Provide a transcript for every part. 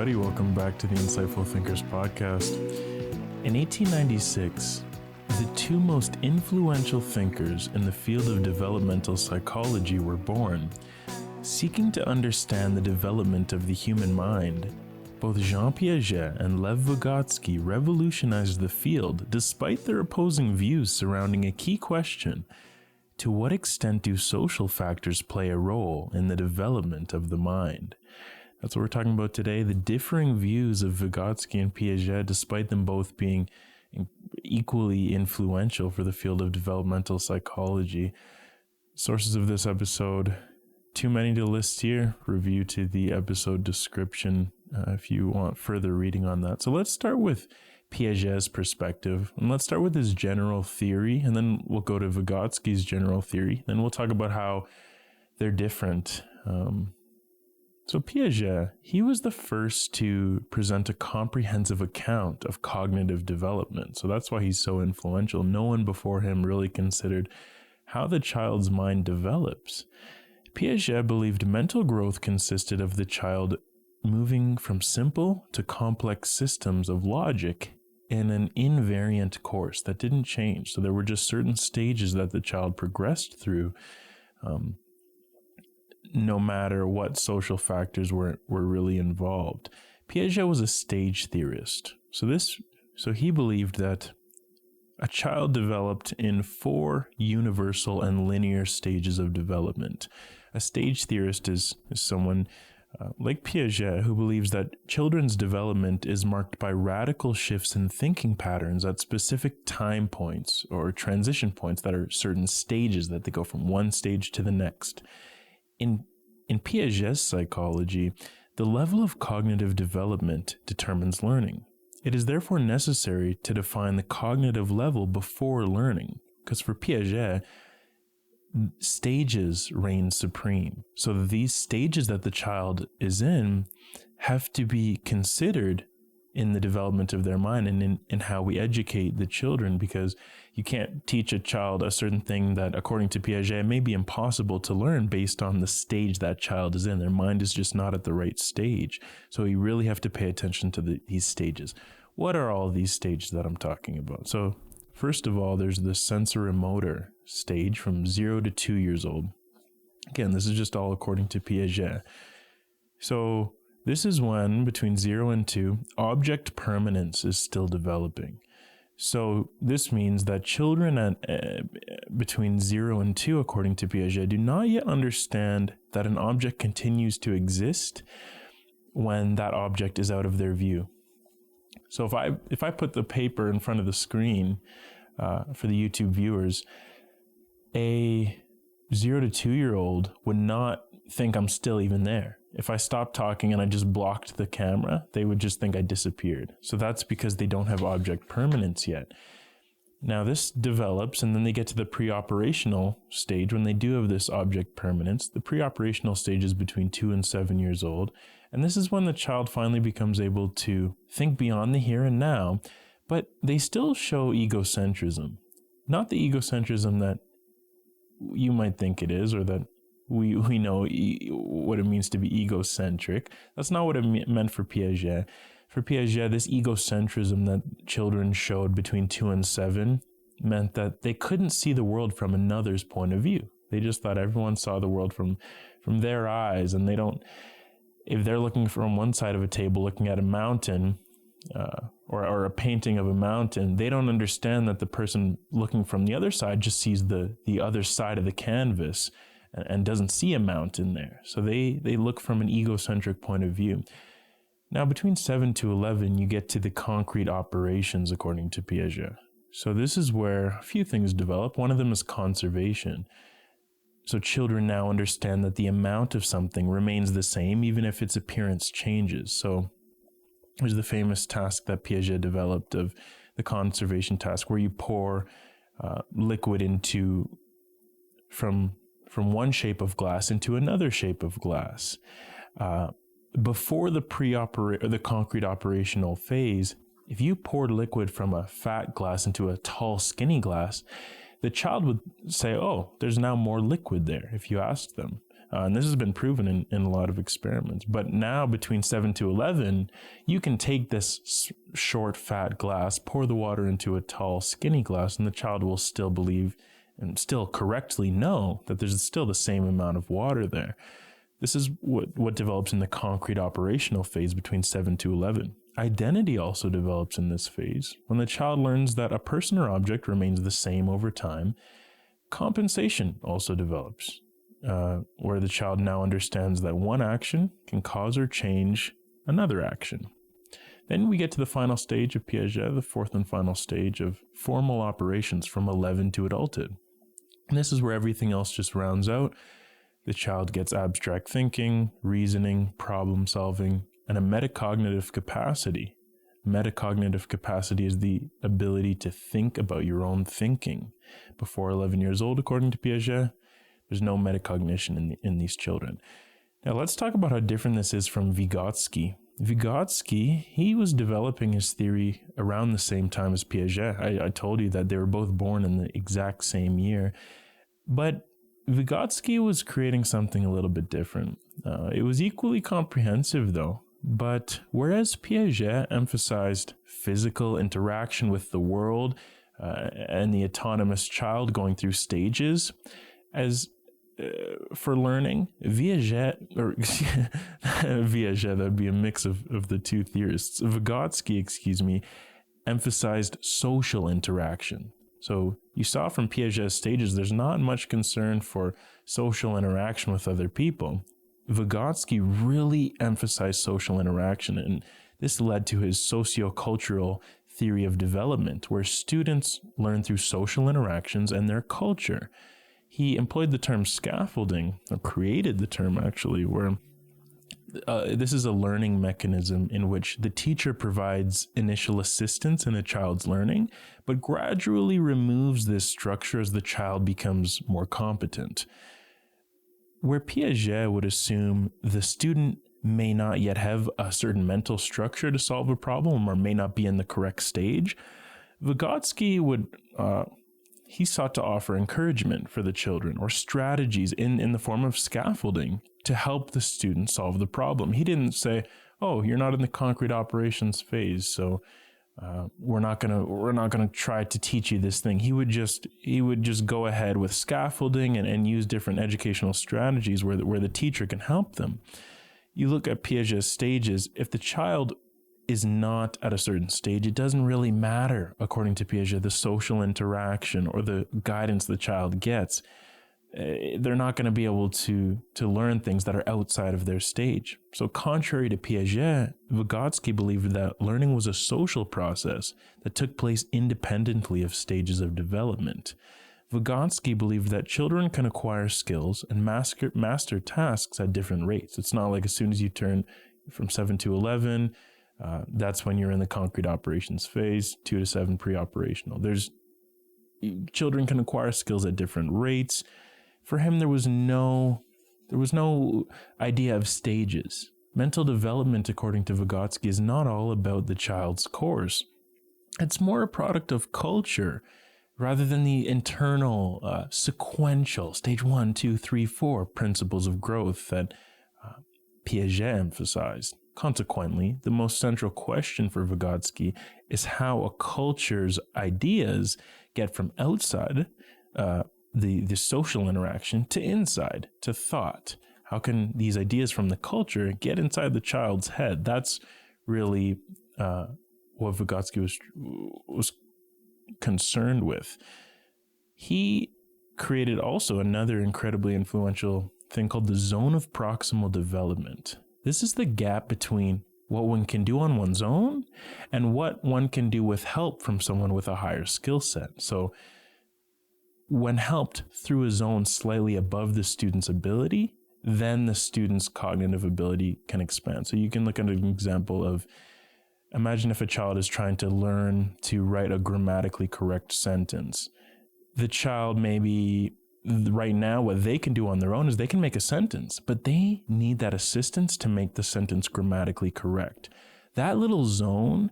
everybody. Welcome back to the Insightful Thinkers podcast. In 1896, the two most influential thinkers in the field of developmental psychology were born. Seeking to understand the development of the human mind, both Jean Piaget and Lev Vygotsky revolutionized the field despite their opposing views surrounding a key question: to what extent do social factors play a role in the development of the mind? That's what we're talking about today, the differing views of Vygotsky and Piaget, despite them both being equally influential for the field of developmental psychology. Sources of this episode, too many to list here. Review to the episode description if you want further reading on that. So let's start with Piaget's perspective, and let's start with his general theory, and then we'll go to Vygotsky's general theory. Then we'll talk about how they're different. So Piaget, he was the first to present a comprehensive account of cognitive development. So that's why he's so influential. No one before him really considered how the child's mind develops. Piaget believed mental growth consisted of the child moving from simple to complex systems of logic in an invariant course that didn't change. So there were just certain stages that the child progressed through, no matter what social factors were really involved. Piaget was a stage theorist. So he believed that a child developed in 4 universal and linear stages of development. A stage theorist is someone like Piaget who believes that children's development is marked by radical shifts in thinking patterns at specific time points or transition points that are certain stages that they go from one stage to the next. In Piaget's psychology, the level of cognitive development determines learning. It is therefore necessary to define the cognitive level before learning, because for Piaget, stages reign supreme. So these stages that the child is in have to be considered in the development of their mind and in how we educate the children, because you can't teach a child a certain thing that, according to Piaget, may be impossible to learn based on the stage that child is in. Their mind is just not at the right stage. So you really have to pay attention to these stages. What are all these stages that I'm talking about? So first of all, there's the sensorimotor stage from 0 to 2 years old. Again, this is just all according to Piaget. So this is when, between 0 and 2, object permanence is still developing. So this means that children between 0 and 2, according to Piaget, do not yet understand that an object continues to exist when that object is out of their view. So if I put the paper in front of the screen for the YouTube viewers, a 0 to 2 year old would not think I'm still even there. If I stopped talking and I just blocked the camera, they would just think I disappeared. So that's because they don't have object permanence yet. Now this develops, and then they get to the preoperational stage when they do have this object permanence. The preoperational stage is between 2 and 7 years old. And this is when the child finally becomes able to think beyond the here and now, but they still show egocentrism. Not the egocentrism that you might think it is, or that we know what it means to be egocentric. That's not what it meant for Piaget. For Piaget, this egocentrism that children showed between 2 and 7 meant that they couldn't see the world from another's point of view. They just thought everyone saw the world from their eyes, and if they're looking from one side of a table looking at a mountain, or a painting of a mountain, they don't understand that the person looking from the other side just sees the other side of the canvas and doesn't see a mountain there. So they look from an egocentric point of view. Now, between 7 to 11, you get to the concrete operations, according to Piaget. So this is where a few things develop. One of them is conservation. So children now understand that the amount of something remains the same, even if its appearance changes. So there's the famous task that Piaget developed of the conservation task, where you pour liquid from one shape of glass into another shape of glass. Before the concrete operational phase, if you poured liquid from a fat glass into a tall, skinny glass, the child would say, oh, there's now more liquid there, if you asked them. And this has been proven in a lot of experiments. But now between 7 to 11, you can take this short, fat glass, pour the water into a tall, skinny glass, and the child will still believe and still correctly know that there's still the same amount of water there. This is what develops in the concrete operational phase between 7 to 11. Identity also develops in this phase. When the child learns that a person or object remains the same over time, compensation also develops, where the child now understands that one action can cause or change another action. Then we get to the final stage of Piaget, the fourth and final stage of formal operations from 11 to adulthood. And this is where everything else just rounds out. The child gets abstract thinking, reasoning, problem solving, and a metacognitive capacity. Metacognitive capacity is the ability to think about your own thinking. Before 11 years old, according to Piaget, there's no metacognition in these children. Now let's talk about how different this is from Vygotsky. Vygotsky, he was developing his theory around the same time as Piaget. I told you that they were both born in the exact same year. But Vygotsky was creating something a little bit different. It was equally comprehensive though, but whereas Piaget emphasized physical interaction with the world and the autonomous child going through stages, as for learning, Piaget, that'd be a mix of the two theorists. Vygotsky, emphasized social interaction. So you saw from Piaget's stages, there's not much concern for social interaction with other people. Vygotsky really emphasized social interaction, and this led to his sociocultural theory of development, where students learn through social interactions and their culture. He employed the term scaffolding, or created the term actually, where this is a learning mechanism in which the teacher provides initial assistance in a child's learning, but gradually removes this structure as the child becomes more competent. Where Piaget would assume the student may not yet have a certain mental structure to solve a problem or may not be in the correct stage, Vygotsky he sought to offer encouragement for the children or strategies in the form of scaffolding to help the student solve the problem. He didn't say, "Oh, you're not in the concrete operations phase, so we're not gonna try to teach you this thing." He would just go ahead with scaffolding and use different educational strategies where the teacher can help them. You look at Piaget's stages. If the child is not at a certain stage, it doesn't really matter, according to Piaget, the social interaction or the guidance the child gets. They're not going to be able to learn things that are outside of their stage. So contrary to Piaget, Vygotsky believed that learning was a social process that took place independently of stages of development. Vygotsky believed that children can acquire skills and master tasks at different rates. It's not like as soon as you turn from 7 to 11, that's when you're in the concrete operations phase, 2 to 7 pre-operational. Children can acquire skills at different rates. For him, there was no idea of stages. Mental development, according to Vygotsky, is not all about the child's course. It's more a product of culture rather than the internal, sequential, stage 1, 2, 3, 4 principles of growth that Piaget emphasized. Consequently, the most central question for Vygotsky is how a culture's ideas get from outside the social interaction to inside, to thought. How can these ideas from the culture get inside the child's head? That's really what Vygotsky was concerned with. He created also another incredibly influential thing called the zone of proximal development. This is the gap between what one can do on one's own and what one can do with help from someone with a higher skill set. So when helped through a zone slightly above the student's ability, then the student's cognitive ability can expand. So you can look at an example of, imagine if a child is trying to learn to write a grammatically correct sentence. The child maybe right now, what they can do on their own is they can make a sentence, but they need that assistance to make the sentence grammatically correct. That little zone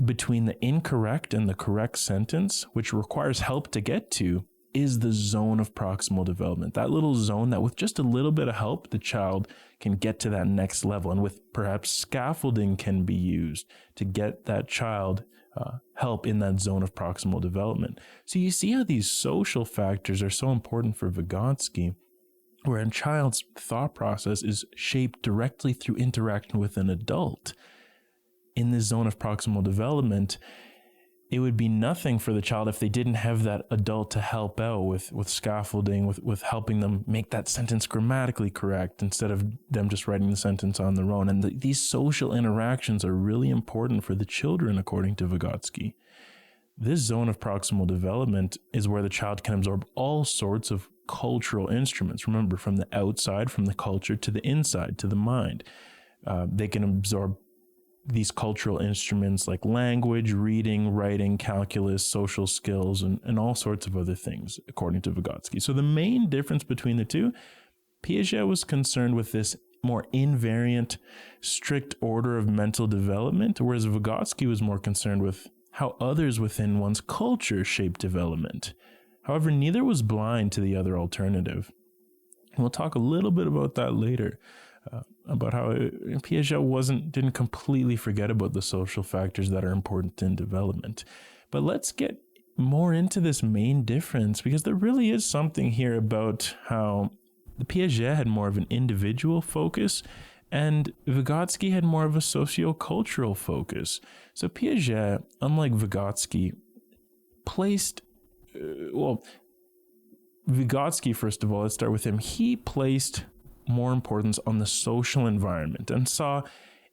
between the incorrect and the correct sentence, which requires help to get to, is the zone of proximal development. That little zone that with just a little bit of help, the child can get to that next level. And with perhaps scaffolding can be used to get that child help in that zone of proximal development. So you see how these social factors are so important for Vygotsky, where a child's thought process is shaped directly through interaction with an adult. In this zone of proximal development, it would be nothing for the child if they didn't have that adult to help out with scaffolding, with helping them make that sentence grammatically correct instead of them just writing the sentence on their own. And these social interactions are really important for the children, according to Vygotsky. This zone of proximal development is where the child can absorb all sorts of cultural instruments. Remember, from the outside, from the culture, to the inside, to the mind. They can absorb these cultural instruments like language, reading, writing, calculus, social skills, and all sorts of other things, according to Vygotsky. So the main difference between the two, Piaget was concerned with this more invariant, strict order of mental development, whereas Vygotsky was more concerned with how others within one's culture shape development. However, neither was blind to the other alternative. And we'll talk a little bit about that later. About how Piaget didn't completely forget about the social factors that are important in development. But let's get more into this main difference, because there really is something here about how Piaget had more of an individual focus and Vygotsky had more of a socio-cultural focus. So Piaget, unlike Vygotsky, Vygotsky, first of all, let's start with him. He placed more importance on the social environment and saw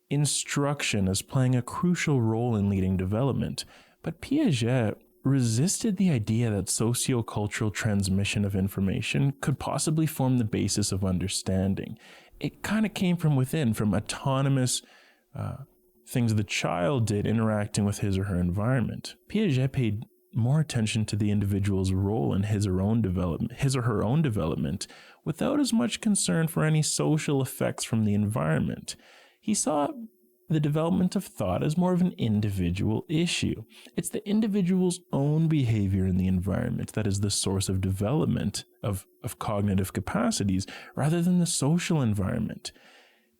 instruction as playing a crucial role in leading development. But Piaget resisted the idea that sociocultural transmission of information could possibly form the basis of understanding. It kind of came from within, from autonomous things the child did interacting with his or her environment. Piaget paid more attention to the individual's role in his or her own development, without as much concern for any social effects from the environment. He saw the development of thought as more of an individual issue. It's the individual's own behavior in the environment that is the source of development of cognitive capacities, rather than the social environment.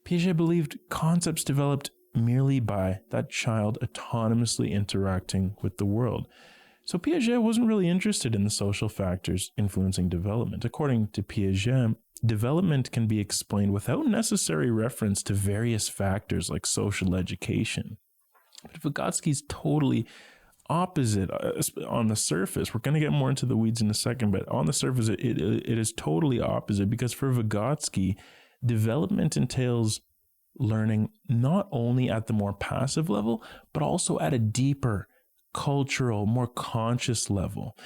Piaget believed concepts developed merely by that child autonomously interacting with the world. So Piaget wasn't really interested in the social factors influencing development. According to Piaget, development can be explained without necessary reference to various factors like social education. But Vygotsky's totally opposite on the surface. We're going to get more into the weeds in a second, but on the surface, it is totally opposite, because for Vygotsky, development entails learning not only at the more passive level, but also at a deeper, cultural, more conscious level.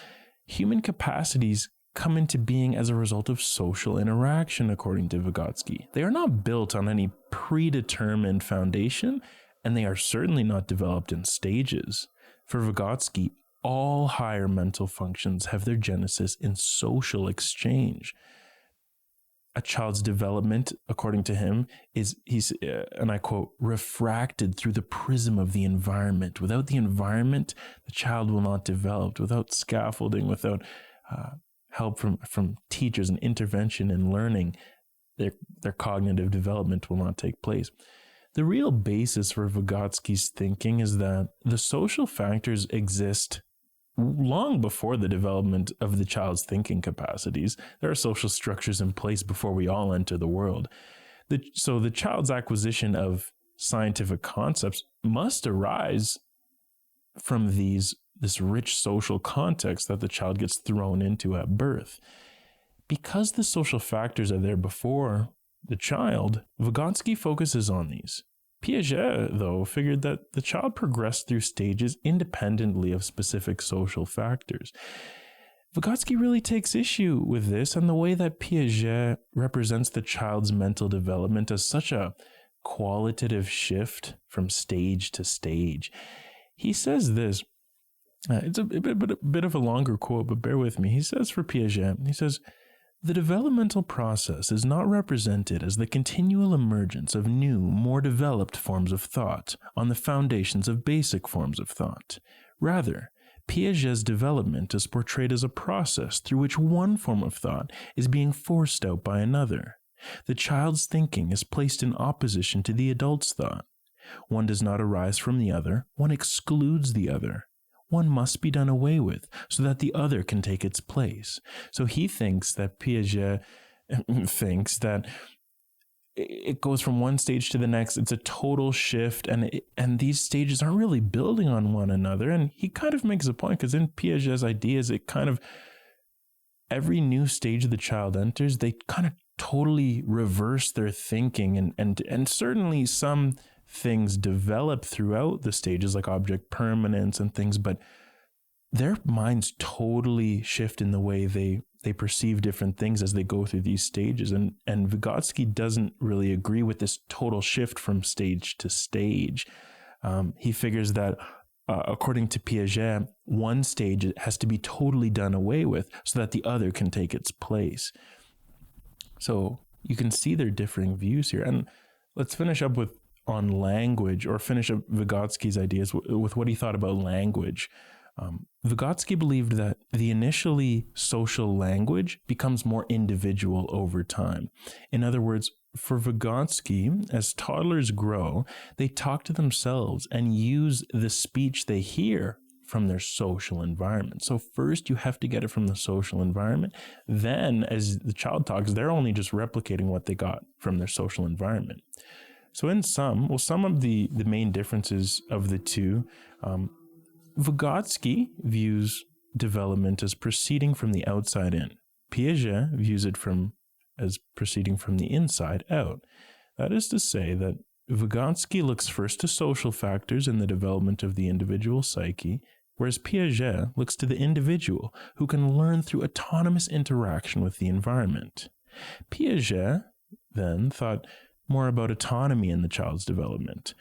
Human capacities come into being as a result of social interaction, according to Vygotsky. They are not built on any predetermined foundation, and they are certainly not developed in stages. For Vygotsky, all higher mental functions have their genesis in social exchange. A child's development, according to him, is, and I quote, refracted through the prism of the environment. Without the environment, the child will not develop. Without scaffolding, without help from teachers and intervention in learning, their cognitive development will not take place. The real basis for Vygotsky's thinking is that the social factors exist long before the development of the child's thinking capacities. There are social structures in place before we all enter the world. So the child's acquisition of scientific concepts must arise from this rich social context that the child gets thrown into at birth. Because the social factors are there before the child, Vygotsky focuses on these. Piaget, though, figured that the child progressed through stages independently of specific social factors. Vygotsky really takes issue with this and the way that Piaget represents the child's mental development as such a qualitative shift from stage to stage. He says this, it's a bit of a longer quote, but bear with me. He says for Piaget, he says, "The developmental process is not represented as the continual emergence of new, more developed forms of thought on the foundations of basic forms of thought. Rather, Piaget's development is portrayed as a process through which one form of thought is being forced out by another. The child's thinking is placed in opposition to the adult's thought. One does not arise from the other, one excludes the other. One must be done away with so that the other can take its place. So he thinks that Piaget thinks that it goes from one stage to the next. It's a total shift, and these stages aren't really building on one another. And he kind of makes a point, because in Piaget's ideas, it kind of, every new stage the child enters, they kind of totally reverse their thinking, and certainly some things develop throughout the stages, like object permanence and things, but their minds totally shift in the way they perceive different things as they go through these stages. And Vygotsky doesn't really agree with this total shift from stage to stage. He figures that according to Piaget, one stage has to be totally done away with so that the other can take its place. So you can see their differing views here. And let's finish up on language, or finish up Vygotsky's ideas with what he thought about language. Vygotsky believed that the initially social language becomes more individual over time. In other words, for Vygotsky, as toddlers grow, they talk to themselves and use the speech they hear from their social environment. So first you have to get it from the social environment. Then as the child talks, they're only just replicating what they got from their social environment. So in some of the main differences of the two, Vygotsky views development as proceeding from the outside in. Piaget views it as proceeding from the inside out. That is to say that Vygotsky looks first to social factors in the development of the individual psyche, whereas Piaget looks to the individual, who can learn through autonomous interaction with the environment. Piaget then thought more about autonomy in the child's development,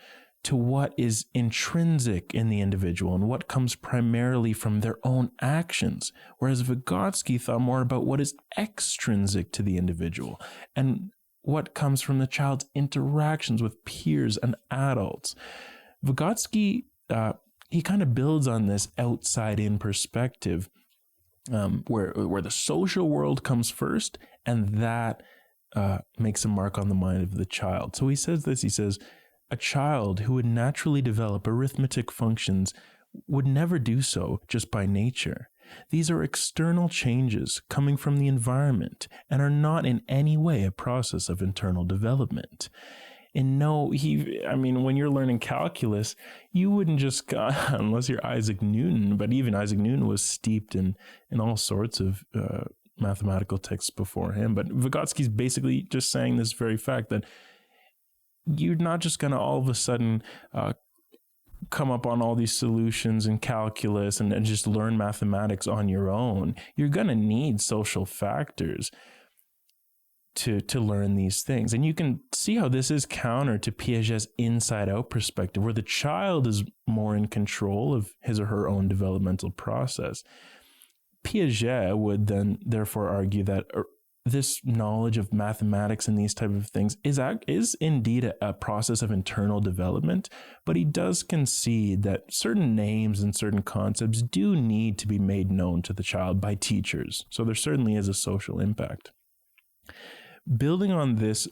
to what is intrinsic in the individual and what comes primarily from their own actions, whereas Vygotsky thought more about what is extrinsic to the individual and what comes from the child's interactions with peers and adults. Vygotsky, he kind of builds on this outside-in perspective, where the social world comes first, and that makes a mark on the mind of the child. So he says this, he says, a child who would naturally develop arithmetic functions would never do so just by nature. These are external changes coming from the environment and are not in any way a process of internal development. When you're learning calculus, you wouldn't just, unless you're Isaac Newton, but even Isaac Newton was steeped in all sorts of mathematical texts before him. But Vygotsky's basically just saying this very fact that you're not just going to all of a sudden come up on all these solutions in calculus and just learn mathematics on your own. You're going to need social factors to learn these things. And you can see how this is counter to Piaget's inside-out perspective, where the child is more in control of his or her own developmental process. Piaget would then therefore argue that this knowledge of mathematics and these type of things is indeed a process of internal development, but he does concede that certain names and certain concepts do need to be made known to the child by teachers. So there certainly is a social impact. Building on this,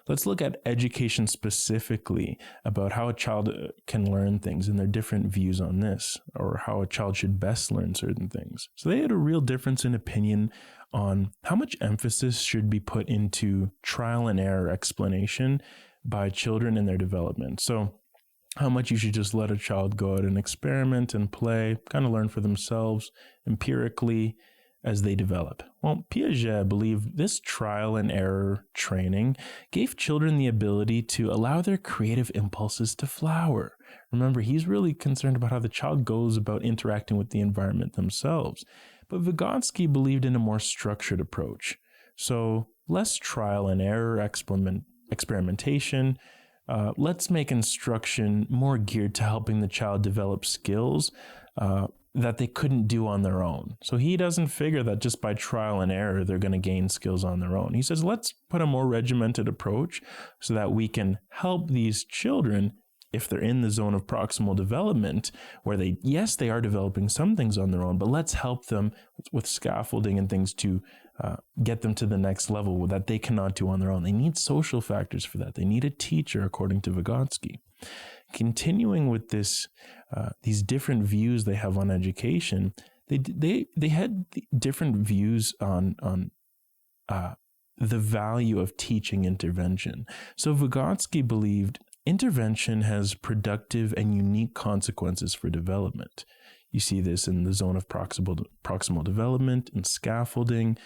let's look at education specifically, about how a child can learn things and their different views on this, or how a child should best learn certain things. So they had a real difference in opinion on how much emphasis should be put into trial and error explanation by children in their development. So how much you should just let a child go out and experiment and play, kind of learn for themselves empirically as they develop. Well, Piaget believed this trial and error training gave children the ability to allow their creative impulses to flower. Remember, he's really concerned about how the child goes about interacting with the environment themselves. But Vygotsky believed in a more structured approach. So less trial and error experimentation. Let's make instruction more geared to helping the child develop skills that they couldn't do on their own. So he doesn't figure that just by trial and error, they're going to gain skills on their own. He says, let's put a more regimented approach so that we can help these children if they're in the zone of proximal development, where they are developing some things on their own, but let's help them with scaffolding and things to get them to the next level that they cannot do on their own. They need social factors for that. They need a teacher, according to Vygotsky. Continuing with this, these different views they have on education, they had different views on the value of teaching intervention. So Vygotsky believed intervention has productive and unique consequences for development. You see this in the zone of proximal development and scaffolding.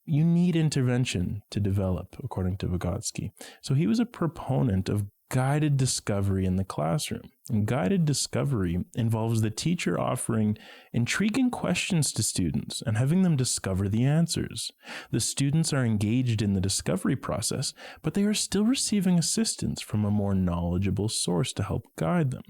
You need intervention to develop, according to Vygotsky. So he was a proponent of guided discovery in the classroom. And guided discovery involves the teacher offering intriguing questions to students and having them discover the answers. The students are engaged in the discovery process, but they are still receiving assistance from a more knowledgeable source to help guide them.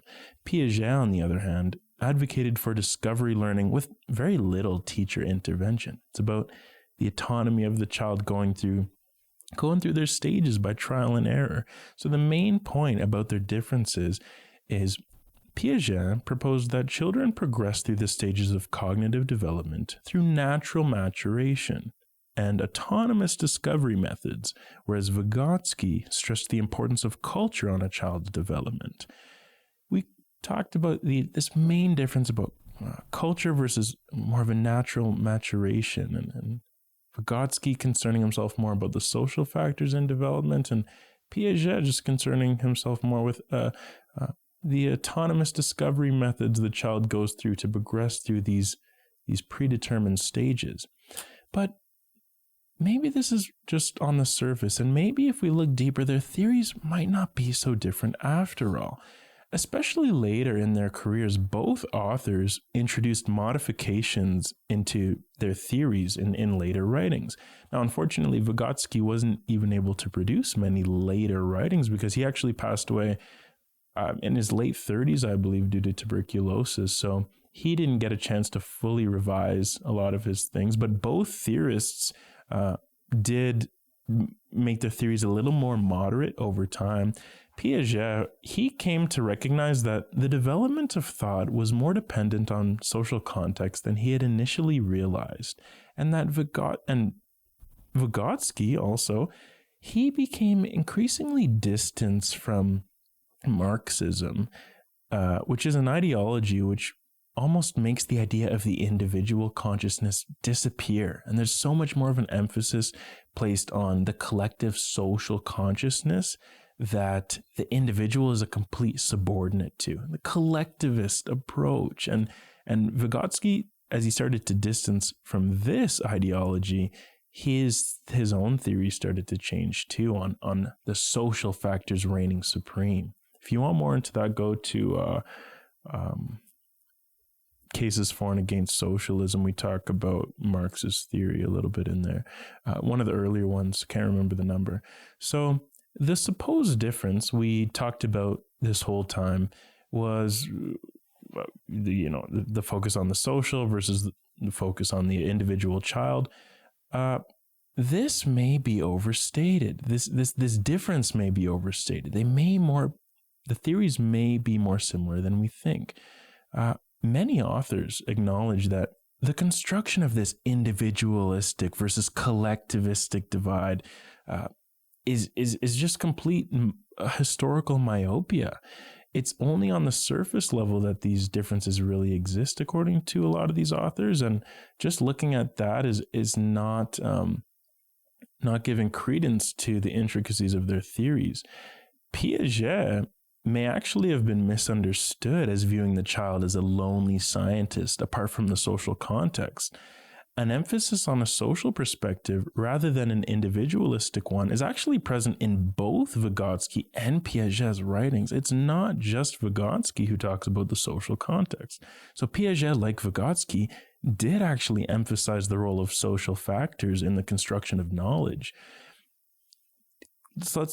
Piaget, on the other hand, advocated for discovery learning with very little teacher intervention. It's about the autonomy of the child going through their stages by trial and error. So the main point about their differences is Piaget proposed that children progress through the stages of cognitive development through natural maturation and autonomous discovery methods, whereas Vygotsky stressed the importance of culture on a child's development. We talked about this main difference about culture versus more of a natural maturation, and Vygotsky concerning himself more about the social factors in development, and Piaget just concerning himself more with the autonomous discovery methods the child goes through to progress through these predetermined stages. But maybe this is just on the surface, and maybe if we look deeper, their theories might not be so different after all. Especially later in their careers, both authors introduced modifications into their theories in later writings. Now, unfortunately, Vygotsky wasn't even able to produce many later writings because he actually passed away in his late 30s, I believe, due to tuberculosis. So he didn't get a chance to fully revise a lot of his things, but both theorists did make their theories a little more moderate over time. Piaget, he came to recognize that the development of thought was more dependent on social context than he had initially realized, and that Vygotsky also, he became increasingly distanced from Marxism, which is an ideology which almost makes the idea of the individual consciousness disappear. And there's so much more of an emphasis placed on the collective social consciousness that the individual is a complete subordinate to. The collectivist approach. And Vygotsky, as he started to distance from this ideology, his own theory started to change too on the social factors reigning supreme. If you want more into that, go to Cases for and Against Socialism. We talk about Marx's theory a little bit in there. One of the earlier ones, can't remember the number. So the supposed difference we talked about this whole time was the focus on the social versus the focus on the individual child. This may be overstated. This difference may be overstated. The theories may be more similar than we think. Many authors acknowledge that the construction of this individualistic versus collectivistic divide is just complete historical myopia. It's only on the surface level that these differences really exist, according to a lot of these authors, and just looking at that is not giving credence to the intricacies of their theories. Piaget may actually have been misunderstood as viewing the child as a lonely scientist apart from the social context. An emphasis on a social perspective rather than an individualistic one is actually present in both Vygotsky and Piaget's writings. It's not just Vygotsky who talks about the social context. So Piaget, like Vygotsky, did actually emphasize the role of social factors in the construction of knowledge. So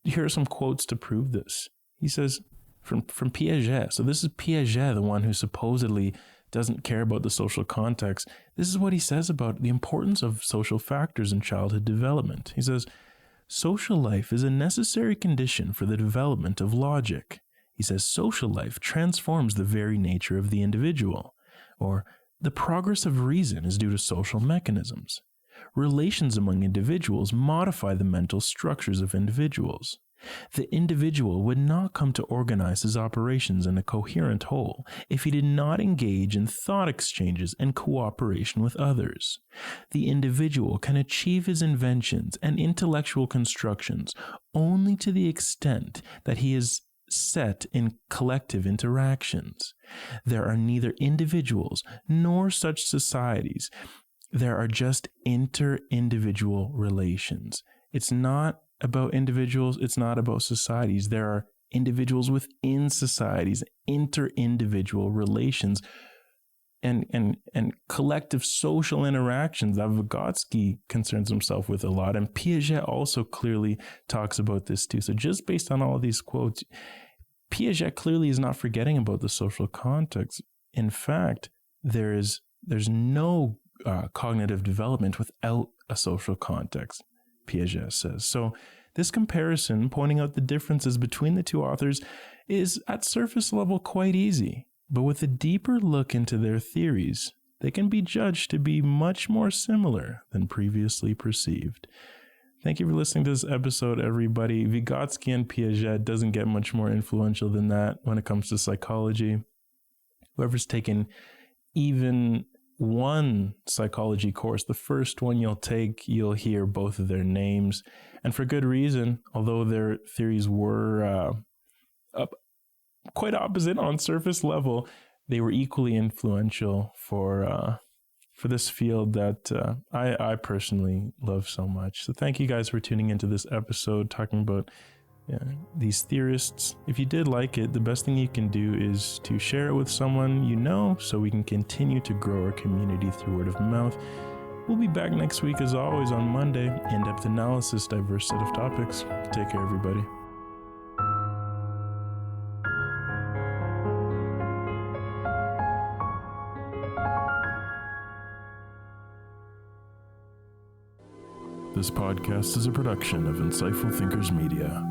here are some quotes to prove this. He says from Piaget, so this is Piaget, the one who supposedly doesn't care about the social context. This is what he says about the importance of social factors in childhood development. He says, social life is a necessary condition for the development of logic. He says social life transforms the very nature of the individual, or the progress of reason is due to social mechanisms. Relations among individuals modify the mental structures of individuals. The individual would not come to organize his operations in a coherent whole if he did not engage in thought exchanges and cooperation with others. The individual can achieve his inventions and intellectual constructions only to the extent that he is set in collective interactions. There are neither individuals nor such societies. There are just inter-individual relations. It's not about individuals, it's not about societies. There are individuals within societies, inter-individual relations, and collective social interactions that Vygotsky concerns himself with a lot. And Piaget also clearly talks about this too. So just based on all of these quotes, Piaget clearly is not forgetting about the social context. In fact, there's no cognitive development without a social context, Piaget says. So this comparison, pointing out the differences between the two authors, is at surface level quite easy. But with a deeper look into their theories, they can be judged to be much more similar than previously perceived. Thank you for listening to this episode, everybody. Vygotsky and Piaget doesn't get much more influential than that when it comes to psychology. Whoever's taken even one psychology course, the first one you'll take, you'll hear both of their names. And for good reason, although their theories were quite opposite on surface level, they were equally influential for this field that I personally love so much. So thank you guys for tuning into this episode, talking about these theorists. If you did like it, the best thing you can do is to share it with someone you know so we can continue to grow our community through word of mouth. We'll be back next week as always on Monday. In-depth analysis, diverse set of topics. Take care, everybody. This podcast is a production of Insightful Thinkers Media.